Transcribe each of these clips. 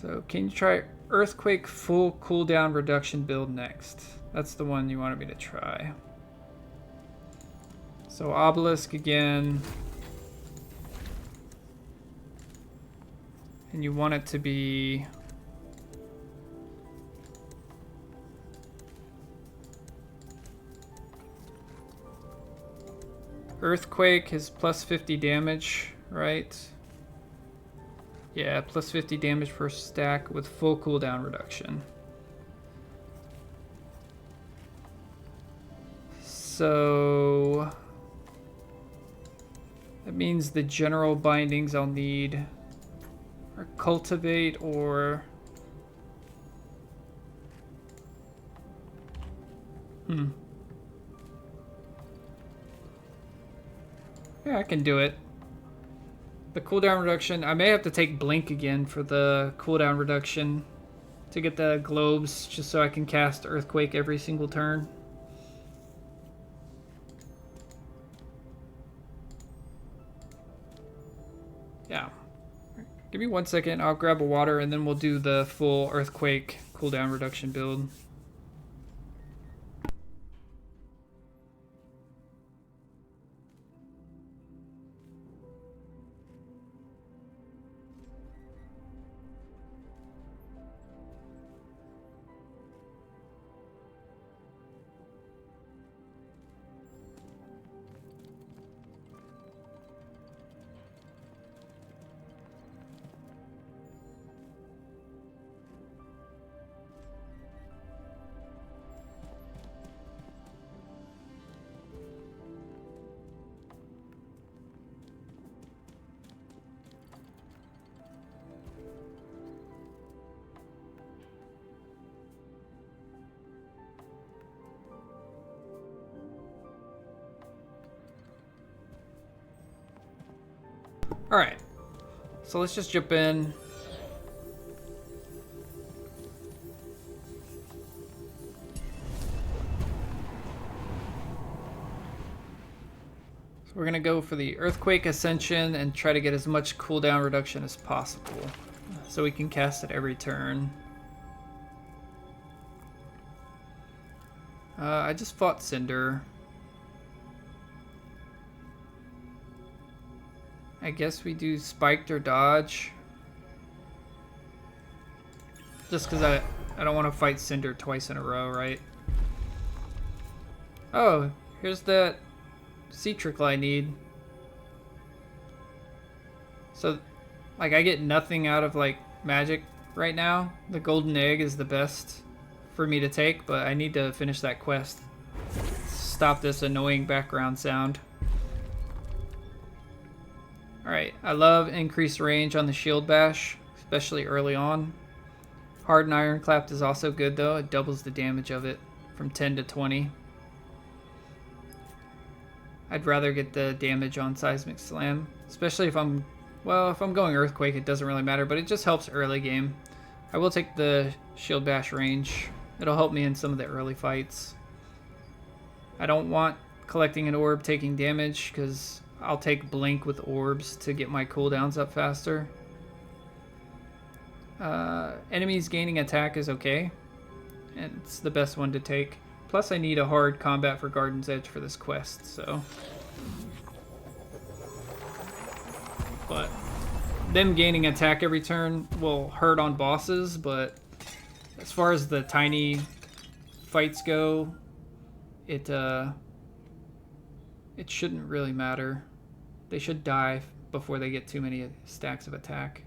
So can you try Earthquake full cooldown reduction build next? That's the one you wanted me to try. So Obelisk again. And you want it to be... Earthquake is plus 50 damage, right? Yeah, plus 50 damage per stack with full cooldown reduction. So that means the general bindings I'll need are cultivate or yeah, I can do it. The cooldown reduction, I may have to take Blink again for the cooldown reduction to get the globes, just so I can cast Earthquake every single turn. Yeah. Give me 1 second, I'll grab a water and then we'll do the full Earthquake cooldown reduction build. Alright, so let's just jump in. So we're going to go for the Earthquake Ascension and try to get as much cooldown reduction as possible so we can cast it every turn. I just fought Cinder. I guess we do Spiked or Dodge. Just because I don't want to fight Cinder twice in a row, right? Oh, here's that Sea Trickle I need. So, like, I get nothing out of, like, magic right now. The golden egg is the best for me to take, but I need to finish that quest. Stop this annoying background sound. Alright, I love increased range on the Shield Bash, especially early on. Hardened Ironclap is also good though, it doubles the damage of it from 10 to 20. I'd rather get the damage on Seismic Slam, especially if I'm going Earthquake it doesn't really matter, but it just helps early game. I will take the Shield Bash range, it'll help me in some of the early fights. I don't want collecting an orb taking damage because I'll take Blink with orbs to get my cooldowns up faster. Enemies gaining attack is okay. And it's the best one to take. Plus I need a hard combat for Garden's Edge for this quest, so. But them gaining attack every turn will hurt on bosses, but as far as the tiny fights go, it shouldn't really matter. They should die before they get too many stacks of attack.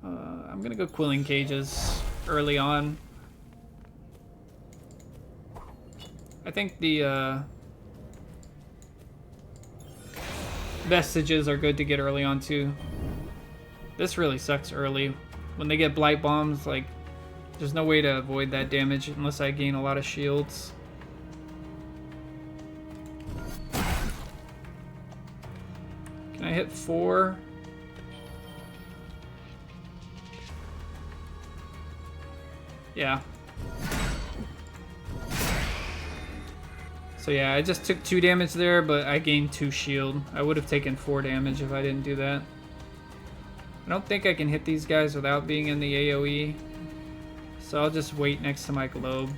I'm gonna go Quilling Cages early on. I think the Vestiges are good to get early on too. This really sucks early. When they get Blight Bombs, like, there's no way to avoid that damage unless I gain a lot of shields. Can I hit 4? Yeah. So yeah, I just took 2 damage there, but I gained 2 shield. I would have taken 4 damage if I didn't do that. I don't think I can hit these guys without being in the AoE. So I'll just wait next to my globe.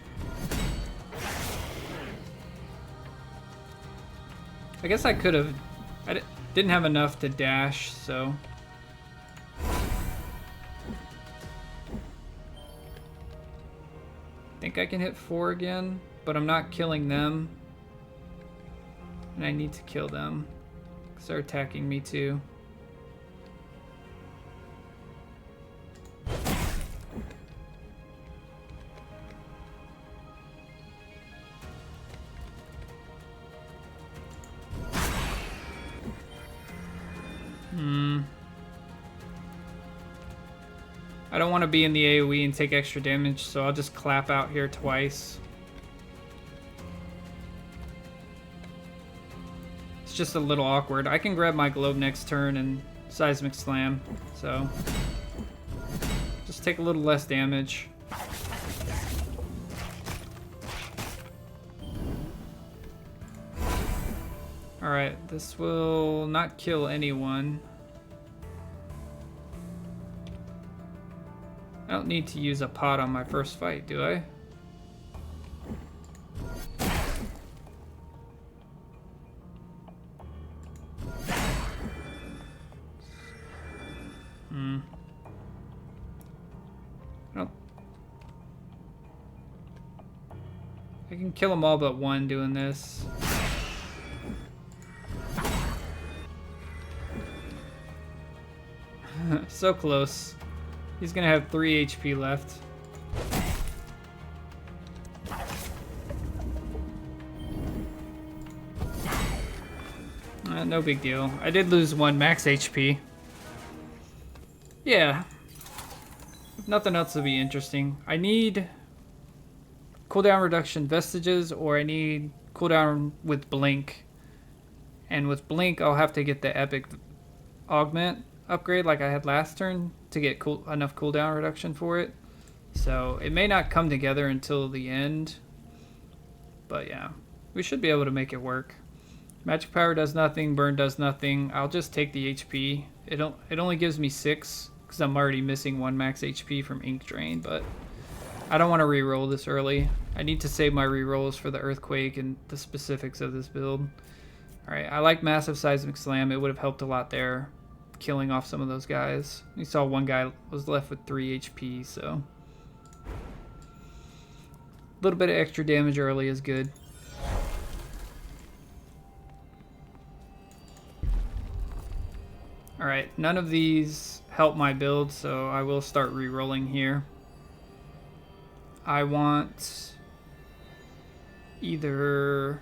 I guess I could have... I didn't have enough to dash, so... I think I can hit 4 again, but I'm not killing them. And I need to kill them, because they're attacking me too. I don't want to be in the AoE and take extra damage, so I'll just clap out here twice. It's just a little awkward. I can grab my globe next turn and seismic slam, so just take a little less damage. Alright, this will not kill anyone. I don't need to use a pot on my first fight, do I? I can kill them all but one doing this. So close. He's gonna have 3 HP left. No big deal. I did lose 1 max HP. Yeah. If nothing else will be interesting. I need cooldown reduction vestiges, or I need cooldown with blink. And with blink, I'll have to get the epic augment upgrade like I had last turn to get enough cooldown reduction for it. So it may not come together until the end, but yeah, we should be able to make it work. Magic power does nothing, burn does nothing. I'll just take the HP. It only gives me 6 because I'm already missing 1 max HP from ink drain, but I don't want to re-roll this early. I need to save my re-rolls for the earthquake and the specifics of this build. Alright, I like massive seismic slam. It would have helped a lot there, killing off some of those guys. You saw one guy was left with 3 HP, so a little bit of extra damage early is good. Alright, none of these help my build, so I will start re-rolling here. I want either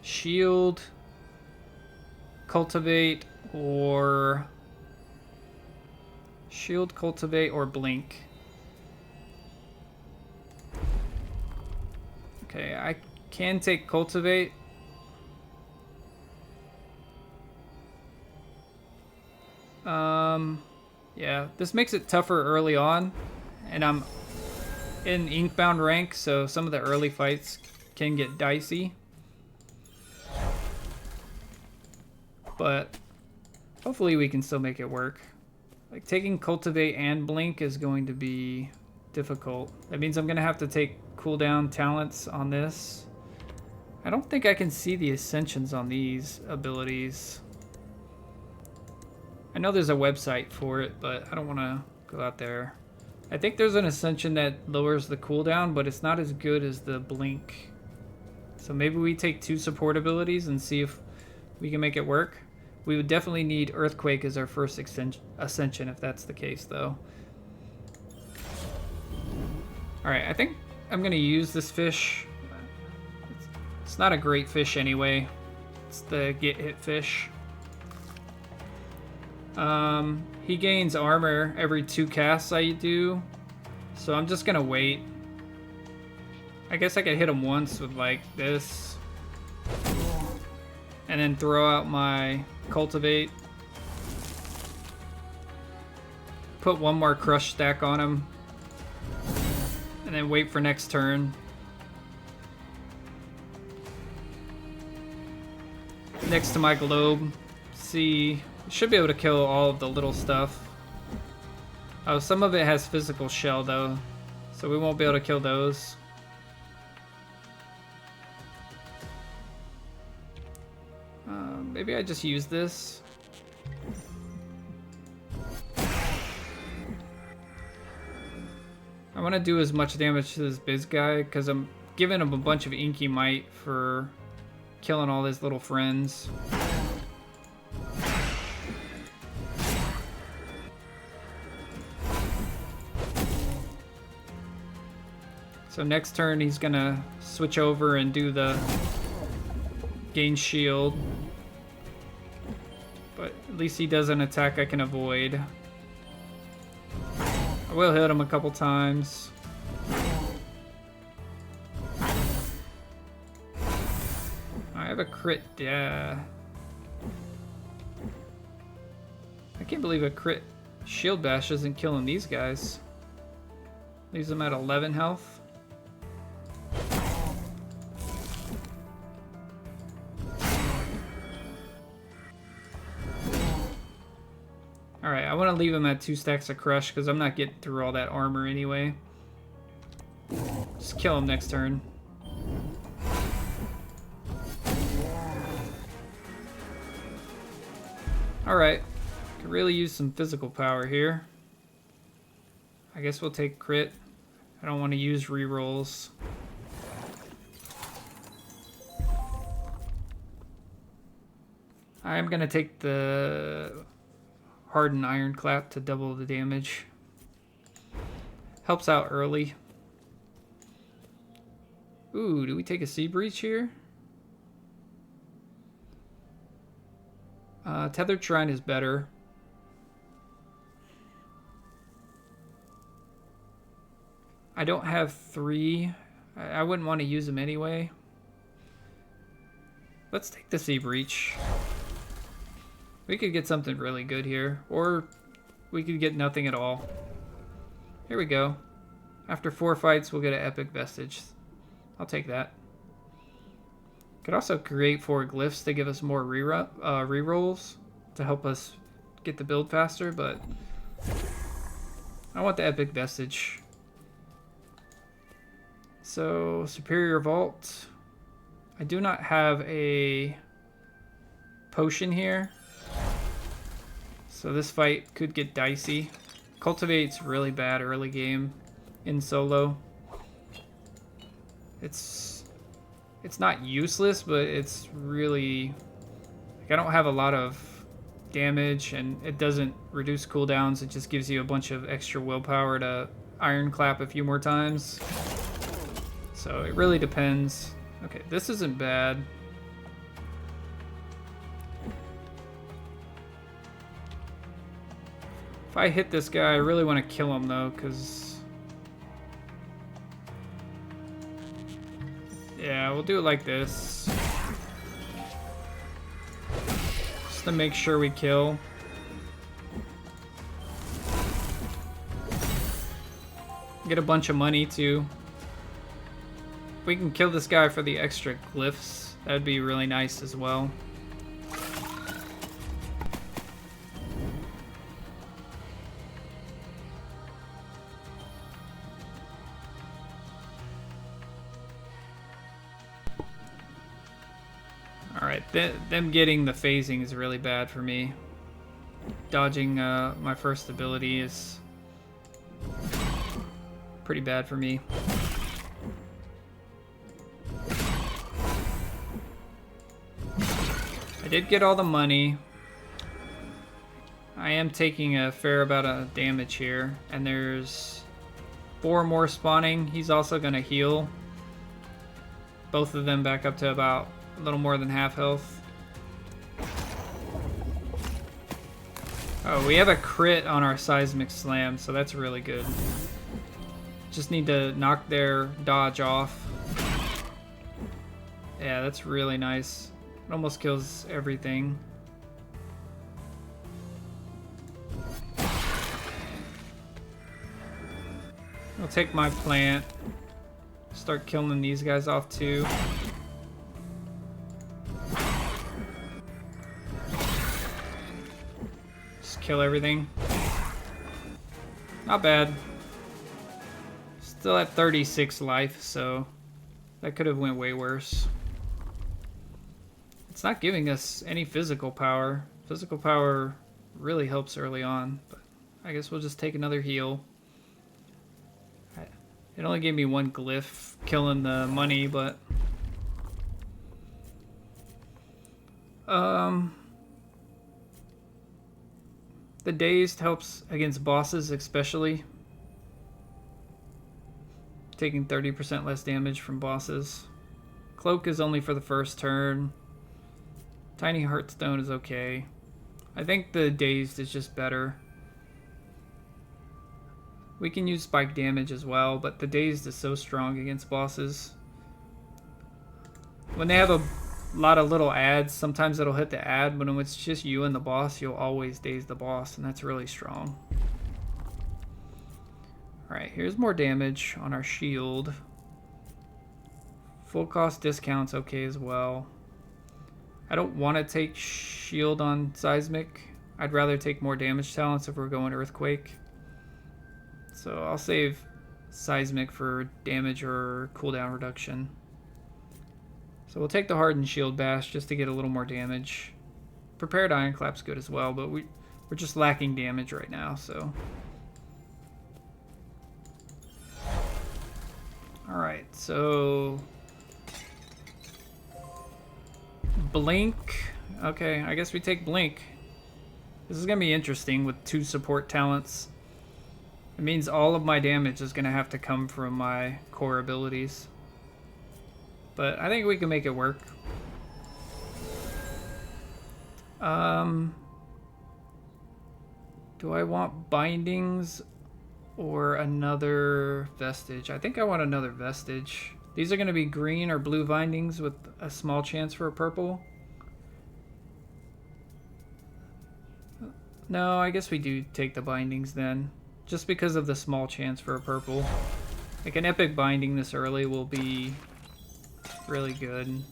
shield, cultivate, or shield, cultivate, or blink. Okay, I can take cultivate. Yeah, this makes it tougher early on, and I'm in Inkbound rank, so some of the early fights can get dicey. But hopefully we can still make it work. Like, taking cultivate and blink is going to be difficult. That means I'm gonna have to take cooldown talents on this. I don't think I can see the ascensions on these abilities. I know there's a website for it, but I don't want to go out there. I think there's an ascension that lowers the cooldown, but it's not as good as the blink. So maybe we take 2 support abilities and see if we can make it work. We would definitely need earthquake as our first ascension if that's the case, though. Alright, I think I'm going to use this fish. It's not a great fish anyway. It's the get hit fish. He gains armor every 2 casts I do, so I'm just gonna wait. I guess I could hit him once with like this, and then throw out my cultivate. Put 1 more crush stack on him, and then wait for next turn. Next to my globe, see. Should be able to kill all of the little stuff. Oh, some of it has physical shell though, so we won't be able to kill those. Maybe I just use this. I want to do as much damage to this biz guy because I'm giving him a bunch of inky might for killing all his little friends. So next turn he's gonna switch over and do the gain shield. But at least he does an attack I can avoid. I will hit him a couple times. I have a crit, yeah. I can't believe a crit shield bash isn't killing these guys. Leaves them at 11 health. Alright, I want to leave him at 2 stacks of crush because I'm not getting through all that armor anyway. Just kill him next turn. Alright, could really use some physical power here. I guess we'll take crit. I don't want to use rerolls. I'm going to take the hardened ironclap to double the damage. Helps out early. Ooh, do we take a sea breach here? Tethered Shrine is better. I don't have 3. I wouldn't want to use them anyway. Let's take the sea breach. We could get something really good here, or we could get nothing at all. Here we go. After 4 fights, we'll get an epic vestige. I'll take that. Could also create 4 glyphs to give us more rerolls to help us get the build faster, but I want the epic vestige. So, Superior Vault. I do not have a potion here. So this fight could get dicey. Cultivate's really bad early game in solo. It's not useless, but it's really... Like, I don't have a lot of damage, and it doesn't reduce cooldowns. It just gives you a bunch of extra willpower to ironclap a few more times. So it really depends. Okay, this isn't bad. If I hit this guy, I really want to kill him though, because... Yeah, we'll do it like this. Just to make sure we kill. Get a bunch of money too. If we can kill this guy for the extra glyphs, that'd be really nice as well. Alright, them getting the phasing is really bad for me. Dodging my first ability is pretty bad for me. I did get all the money. I am taking a fair amount of damage here, and there's 4 more spawning. He's also going to heal. Both of them back up to about a little more than half health. Oh, we have a crit on our seismic slam, so that's really good. Just need to knock their dodge off. Yeah, that's really nice. It almost kills everything. I'll take my plant. Start killing these guys off too. Just kill everything. Not bad. Still at 36 life, so that could have went way worse. It's not giving us any physical power. Physical power really helps early on, but I guess we'll just take another heal. It only gave me one glyph killing the money, but the dazed helps against bosses, especially taking 30% less damage from bosses. Cloak is only for the first turn. Tiny Heartstone is okay. I think the dazed is just better. We can use spike damage as well, but the dazed is so strong against bosses. When they have a lot of little ads, sometimes it'll hit the ad, but when it's just you and the boss, you'll always daze the boss, and that's really strong. Alright, here's more damage on our shield. Full cost discount's okay as well. I don't want to take shield on seismic. I'd rather take more damage talents if we're going earthquake. So I'll save seismic for damage or cooldown reduction. So we'll take the hardened shield bash just to get a little more damage. Prepared ironclap's good as well, but we're just lacking damage right now, so. Alright, so blink. Okay, I guess we take blink. This is gonna be interesting with 2 support talents. It means all of my damage is gonna have to come from my core abilities. But I think we can make it work. Do I want bindings or another vestige? I think I want another vestige. These are going to be green or blue bindings with a small chance for a purple. No, I guess we do take the bindings then. Just because of the small chance for a purple. Like an epic binding this early will be really good.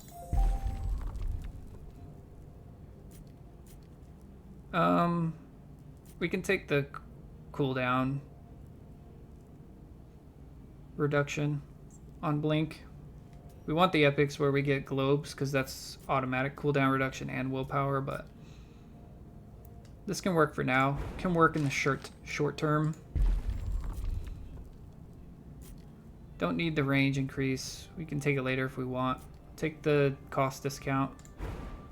We can take the cooldown reduction on blink. We want the epics where we get globes because that's automatic cooldown reduction and willpower, but this can work for now. Can work in the short term. Don't need the range increase. We can take it later if we want. Take the cost discount.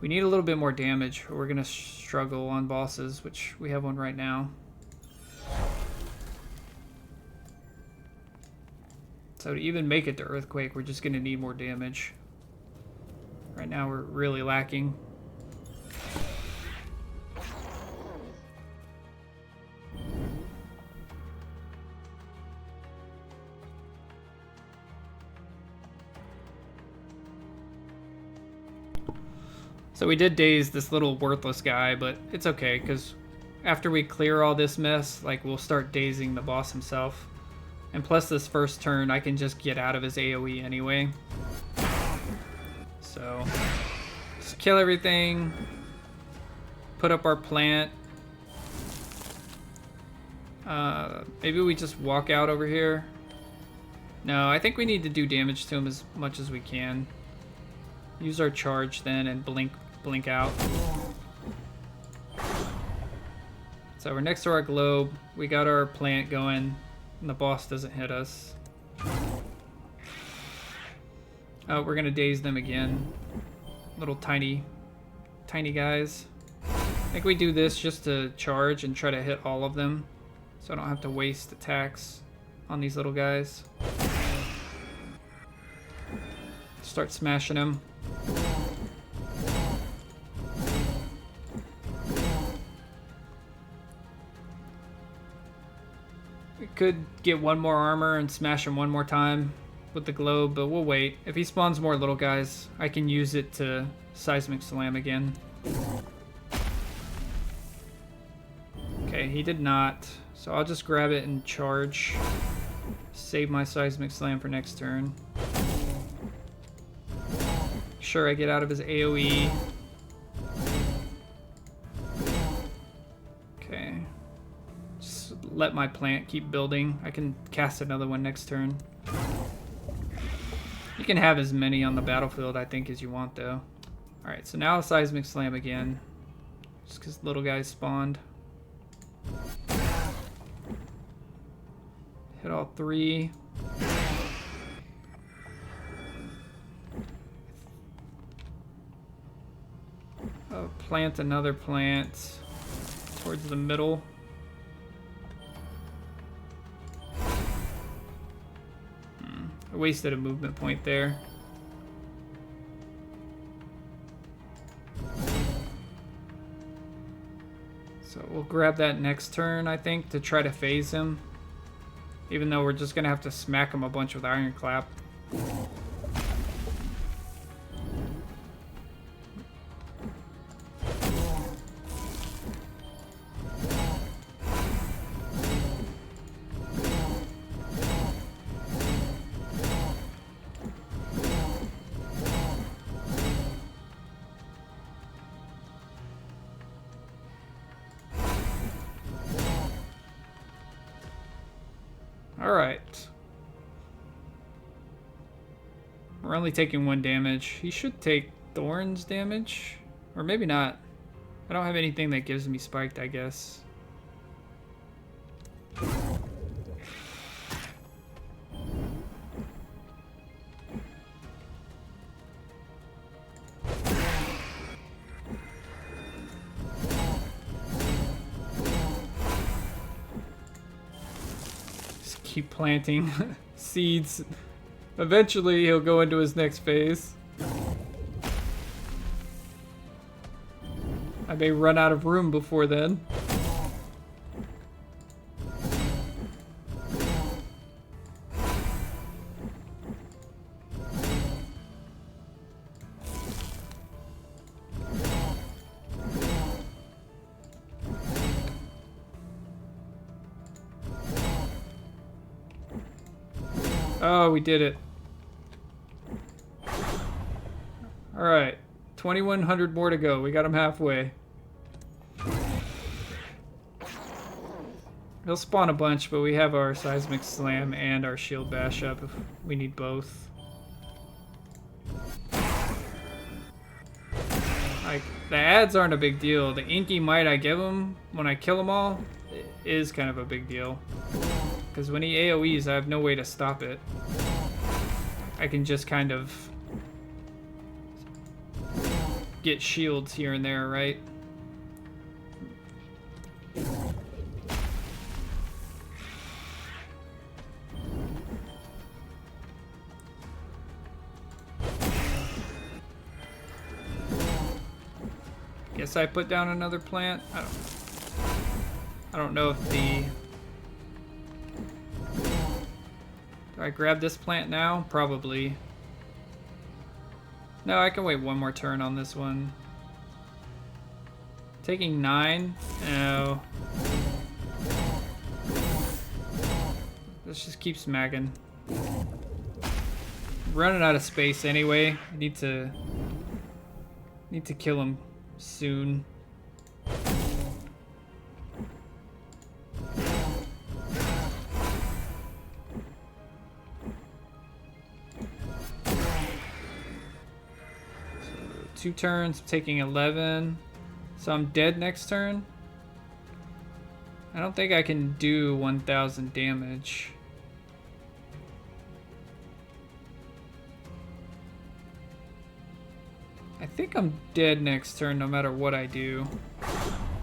We need a little bit more damage or we're gonna struggle on bosses, which we have one right now. So to even make it to earthquake, we're just gonna need more damage. Right now we're really lacking. So we did daze this little worthless guy, but it's okay, because after we clear all this mess, like, we'll start dazing the boss himself. And plus this first turn, I can just get out of his AoE anyway. So, just kill everything, put up our plant. Maybe we just walk out over here. No, I think we need to do damage to him as much as we can. Use our charge then and blink out. So we're next to our globe. We got our plant going, and the boss doesn't hit us. Oh, we're gonna daze them again. Little tiny guys. I think we do this just to charge and try to hit all of them, so I don't have to waste attacks on these little guys. Start smashing them. We could get one more armor and smash him one more time with the globe, but we'll wait. If he spawns more little guys, I can use it to seismic slam again. Okay, he did not, so I'll just grab it and charge. Save my seismic slam for next turn. Sure, I get out of his AoE. Okay. Just let my plant keep building. I can cast another one next turn. You can have as many on the battlefield, I think, as you want, though. Alright, so now a Seismic Slam again. Just because little guys spawned. Hit all 3. Plant another plant towards the middle. I wasted a movement point there. So we'll grab that next turn, I think, to try to phase him. Even though we're just gonna have to smack him a bunch with Iron Clap. Alright. We're only taking 1 damage. He should take Thorns damage. Or maybe not. I don't have anything that gives me spiked, I guess. Keep planting seeds. Eventually he'll go into his next phase. I may run out of room before then. Oh, we did it. Alright. 2,100 more to go. We got him halfway. He'll spawn a bunch, but we have our Seismic Slam and our Shield Bash up if we need both. Like, the ads aren't a big deal. The Inky Might I give him when I kill them all is kind of a big deal. Because when he AoEs, I have no way to stop it. I can just kind of get shields here and there, right? Guess I put down another plant. I don't know if the... Do I grab this plant now? Probably. No, I can wait one more turn on this one. Taking 9? No. Let's just keep smacking. Running out of space anyway. I need to kill him soon. So 2 turns, taking 11. So I'm dead next turn. I don't think I can do 1,000 damage. I think I'm dead next turn no matter what I do. I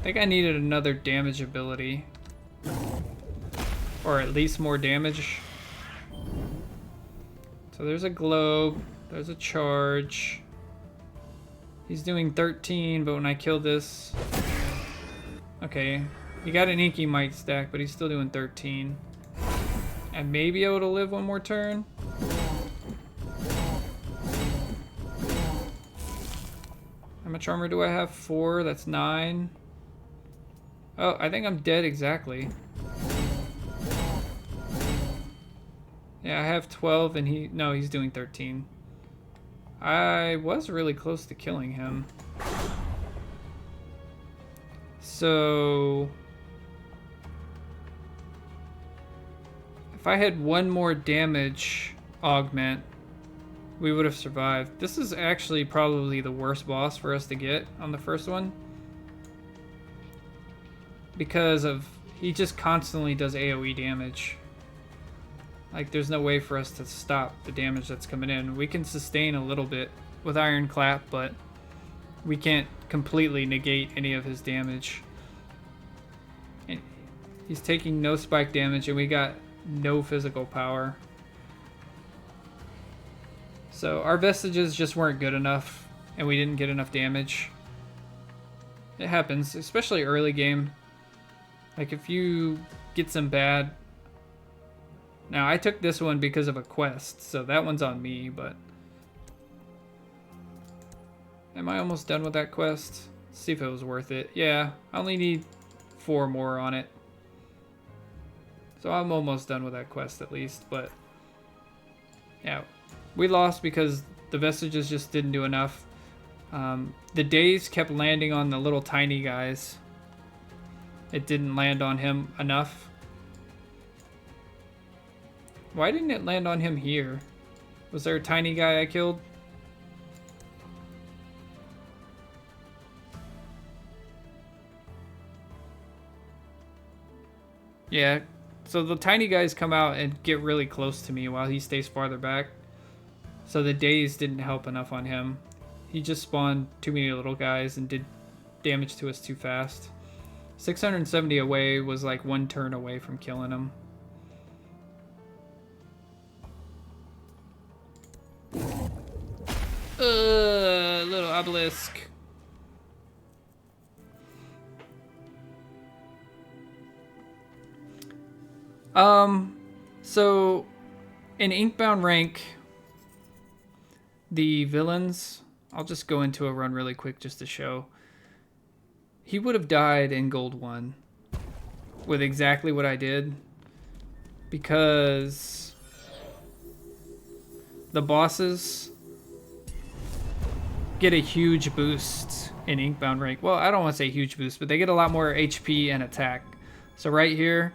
think I needed another damage ability. Or at least more damage. So there's a globe. There's a charge. He's doing 13, but when I kill this... Okay, he got an Inky Might stack, but he's still doing 13. I may be able to live one more turn. How much armor do I have? 4, that's 9. Oh, I think I'm dead exactly. Yeah, I have 12 and he's doing 13. I was really close to killing him. So If I had one more damage augment, we would have survived. This is actually probably the worst boss for us to get on the first one. Because of, he just constantly does AoE damage. Like, there's no way for us to stop the damage that's coming in. We can sustain a little bit with Iron Clap, but we can't completely negate any of his damage. And he's taking no spike damage, and we got no physical power. So our vestiges just weren't good enough, and we didn't get enough damage. It happens, especially early game. Like, if you get some bad... Now, I took this one because of a quest, so that one's on me, but... Am I almost done with that quest? Let's see if it was worth it. Yeah, I only need 4 more on it. So I'm almost done with that quest at least, but... Yeah, we lost because the vestiges just didn't do enough. The days kept landing on the little tiny guys. It didn't land on him enough. Why didn't it land on him here? Was there a tiny guy I killed? Yeah, so the tiny guys come out and get really close to me while he stays farther back. So the days didn't help enough on him. He just spawned too many little guys and did damage to us too fast. 670 away was like 1 turn away from killing him. Little Obelisk. So in Inkbound rank, the villains, I'll just go into a run really quick just to show. He would have died in Gold 1 with exactly what I did, because the bosses get a huge boost in Inkbound rank. Well, I don't want to say huge boost, but they get a lot more HP and attack. So right here,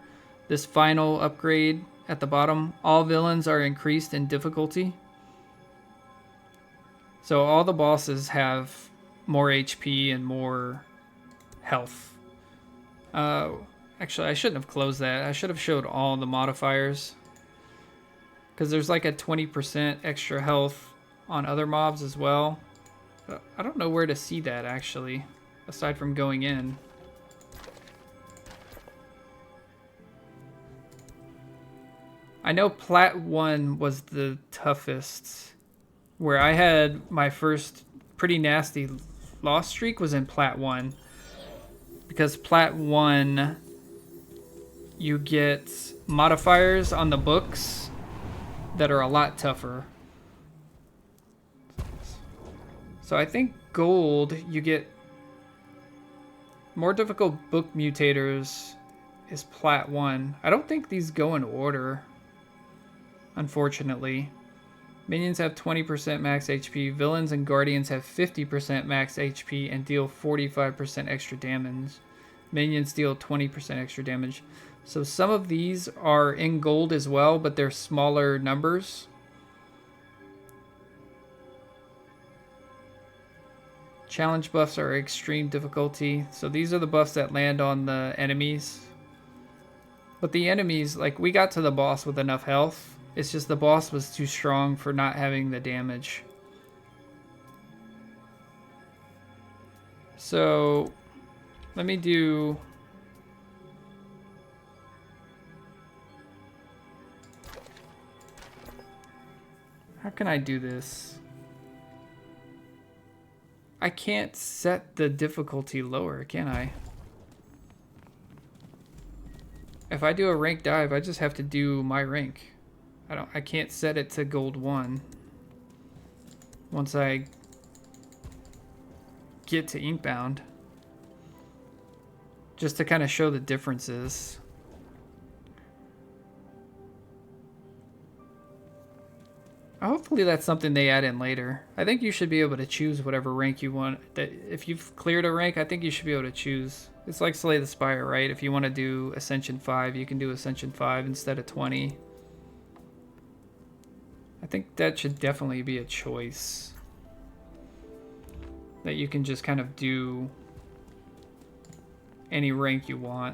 this final upgrade at the bottom, all villains are increased in difficulty. So all the bosses have more HP and more health. Actually, I shouldn't have closed that. I should have showed all the modifiers, because there's like a 20% extra health on other mobs as well. But I don't know where to see that actually, aside from going in. I know Plat 1 was the toughest, where I had my first pretty nasty loss streak was in Plat 1. Because Plat 1, you get modifiers on the books that are a lot tougher. So I think Gold, you get more difficult book mutators is Plat 1. I don't think these go in order, unfortunately. Minions have 20% max HP. Villains and Guardians have 50% max HP and deal 45% extra damage. Minions deal 20% extra damage. So some of these are in Gold as well, but they're smaller numbers. Challenge buffs are extreme difficulty. So these are the buffs that land on the enemies. But the enemies, like, we got to the boss with enough health. It's just the boss was too strong for not having the damage. So let me do... How can I do this? I can't set the difficulty lower, can I? If I do a rank dive, I just have to do my rank. I can't set it to Gold 1. Once I get to Inkbound. Just to kind of show the differences. Hopefully that's something they add in later. I think you should be able to choose whatever rank you want. That if you've cleared a rank, I think you should be able to choose. It's like Slay the Spire, right? If you want to do Ascension 5, you can do Ascension 5 instead of 20. I think that should definitely be a choice. That you can just kind of do any rank you want.